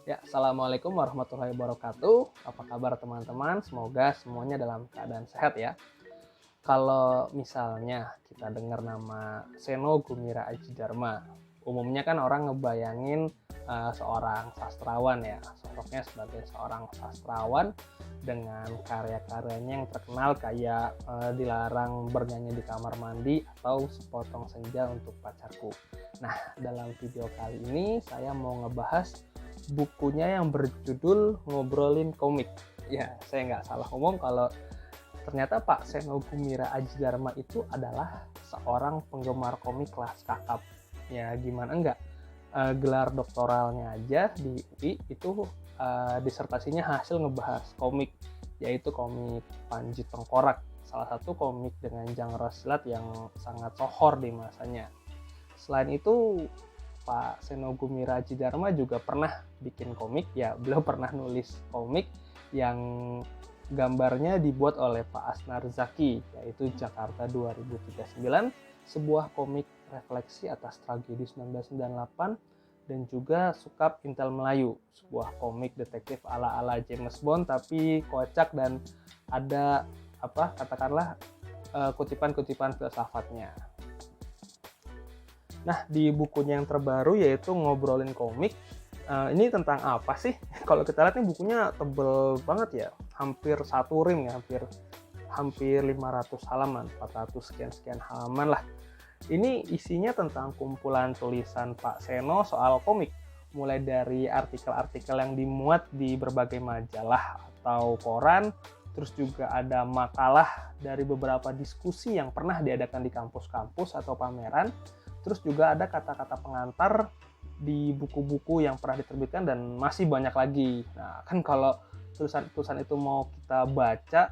Ya, Assalamualaikum warahmatullahi wabarakatuh. Apa kabar teman-teman? Semoga semuanya dalam keadaan sehat ya. Kalau misalnya kita dengar nama Seno Gumira Aji Dharma, umumnya kan orang ngebayangin seorang sastrawan ya, sosoknya sebagai seorang sastrawan dengan karya-karyanya yang terkenal kayak Dilarang Bernyanyi di Kamar Mandi atau Sepotong Senja untuk Pacarku. Nah, dalam video kali ini saya mau ngebahas bukunya yang berjudul Ngobrolin Komik. Ya, saya nggak salah ngomong kalau ternyata Pak Seno Gumira Aji Dharma itu adalah seorang penggemar komik kelas kakap. Ya, gimana enggak? Gelar doktoralnya aja di UI itu disertasinya hasil ngebahas komik, yaitu komik Panji Tengkorak, salah satu komik dengan genre silat yang sangat sohor di masanya. Selain itu, Pak Seno Gumira Aji Dharma juga pernah bikin komik, ya beliau pernah nulis komik yang gambarnya dibuat oleh Pak Asnar Zaki, yaitu Jakarta 2039, sebuah komik refleksi atas tragedi 1998, dan juga Sukap Intel Melayu, sebuah komik detektif ala-ala James Bond tapi kocak dan ada katakanlah kutipan-kutipan filsafatnya. Nah, di bukunya yang terbaru yaitu Ngobrolin Komik, ini tentang apa sih? Kalau kita lihat nih bukunya tebel banget ya, hampir satu ring ya, hampir 500 halaman, 400 sekian halaman lah. Ini isinya tentang kumpulan tulisan Pak Seno soal komik, mulai dari artikel-artikel yang dimuat di berbagai majalah atau koran, terus juga ada makalah dari beberapa diskusi yang pernah diadakan di kampus-kampus atau pameran, terus juga ada kata-kata pengantar di buku-buku yang pernah diterbitkan dan masih banyak lagi. Nah, kan kalau tulisan-tulisan itu mau kita baca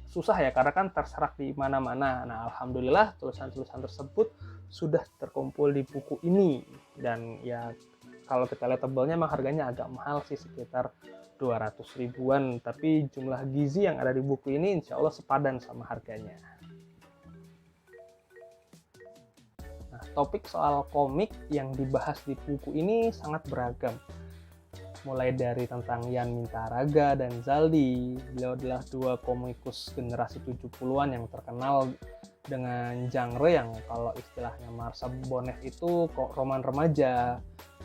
susah ya, karena kan terserak di mana-mana. Nah, alhamdulillah tulisan-tulisan tersebut sudah terkumpul di buku ini. Dan ya kalau kita lihat tebelnya emang harganya agak mahal sih, sekitar 200 ribuan. Tapi jumlah gizi yang ada di buku ini insya Allah sepadan sama harganya. Nah, topik soal komik yang dibahas di buku ini sangat beragam. Mulai dari tentang Yan Mintaraga dan Zaldi, beliau adalah dua komikus generasi 70-an yang terkenal dengan genre yang kalau istilahnya Marsa Bonnet itu roman remaja.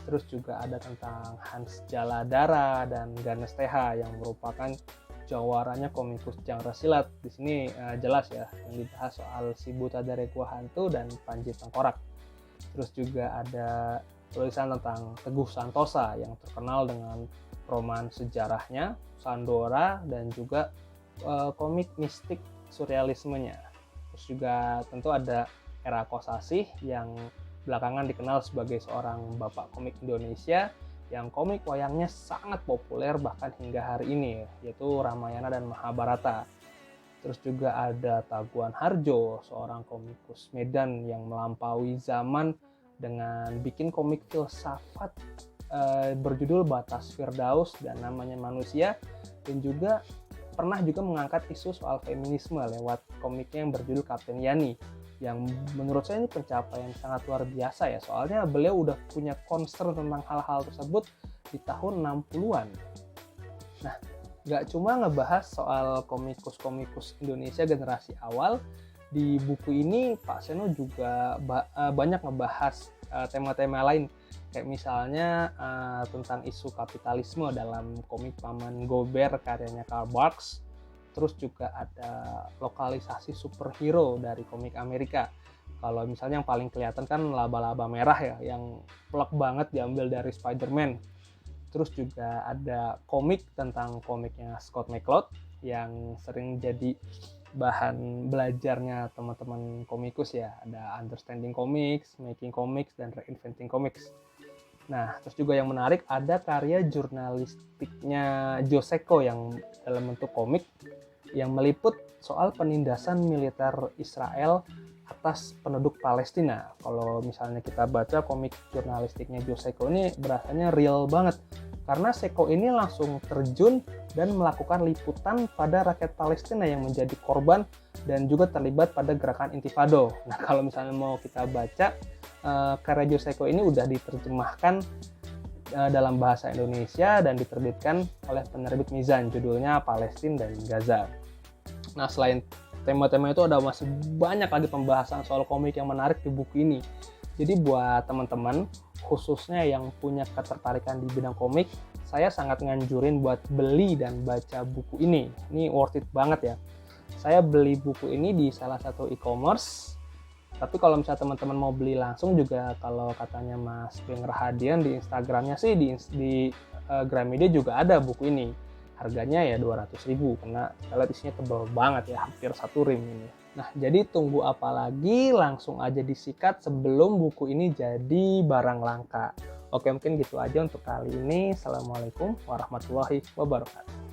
Terus juga ada tentang Hans Jaladara dan Ganes TH yang merupakan jawaranya komikus genre silat. Di sini jelas ya yang dibahas soal Si Buta dari Gua Hantu dan Panji Tengkorak. Terus juga ada tulisan tentang Teguh Santosa yang terkenal dengan roman sejarahnya Sandora dan juga komik mistik surrealismenya. Terus juga tentu ada Era Kosasih yang belakangan dikenal sebagai seorang bapak komik Indonesia yang komik wayangnya sangat populer bahkan hingga hari ini, yaitu Ramayana dan Mahabharata. Terus juga ada Taguan Harjo, seorang komikus Medan yang melampaui zaman dengan bikin komik filsafat berjudul Batas Firdaus dan Namanya Manusia, dan juga pernah juga mengangkat isu soal feminisme lewat komiknya yang berjudul Kapten Yani, yang menurut saya ini pencapaian sangat luar biasa ya, soalnya beliau udah punya concern tentang hal-hal tersebut di tahun 60-an. Nah, gak cuma ngebahas soal komikus-komikus Indonesia generasi awal, di buku ini Pak Seno juga banyak ngebahas tema-tema lain, kayak misalnya tentang isu kapitalisme dalam komik Paman Gober karyanya Karl Barks. Terus juga ada lokalisasi superhero dari komik Amerika. Kalau misalnya yang paling kelihatan kan laba-laba merah ya, yang plek banget diambil dari Spider-Man. Terus juga ada komik tentang komiknya Scott McCloud yang sering jadi bahan belajarnya teman-teman komikus ya. Ada Understanding Comics, Making Comics, dan Reinventing Comics. Nah, terus juga yang menarik ada karya jurnalistiknya Joseko yang dalam bentuk komik yang meliput soal penindasan militer Israel atas penduduk Palestina. Kalau misalnya kita baca komik jurnalistiknya Joseko ini berasanya real banget, karena Seko ini langsung terjun dan melakukan liputan pada rakyat Palestina yang menjadi korban dan juga terlibat pada gerakan Intifado. Nah, kalau misalnya mau kita baca karya Joseko ini udah diterjemahkan dalam bahasa Indonesia dan diterbitkan oleh penerbit Mizan, judulnya Palestina dan Gaza. Nah, selain tema-tema itu ada masih banyak lagi pembahasan soal komik yang menarik di buku ini. Jadi buat teman-teman, khususnya yang punya ketertarikan di bidang komik, saya sangat nganjurin buat beli dan baca buku ini. Ini worth it banget ya. Saya beli buku ini di salah satu e-commerce. Tapi kalau misalnya teman-teman mau beli langsung juga, kalau katanya Mas Beng Rahadian di Instagramnya sih, di Gramedia juga ada buku ini. Harganya ya 200.000, karena kita lihat isinya tebal banget ya, hampir 1 rim ini. Nah, jadi tunggu apa lagi, langsung aja disikat sebelum buku ini jadi barang langka. Oke, mungkin gitu aja untuk kali ini. Assalamualaikum warahmatullahi wabarakatuh.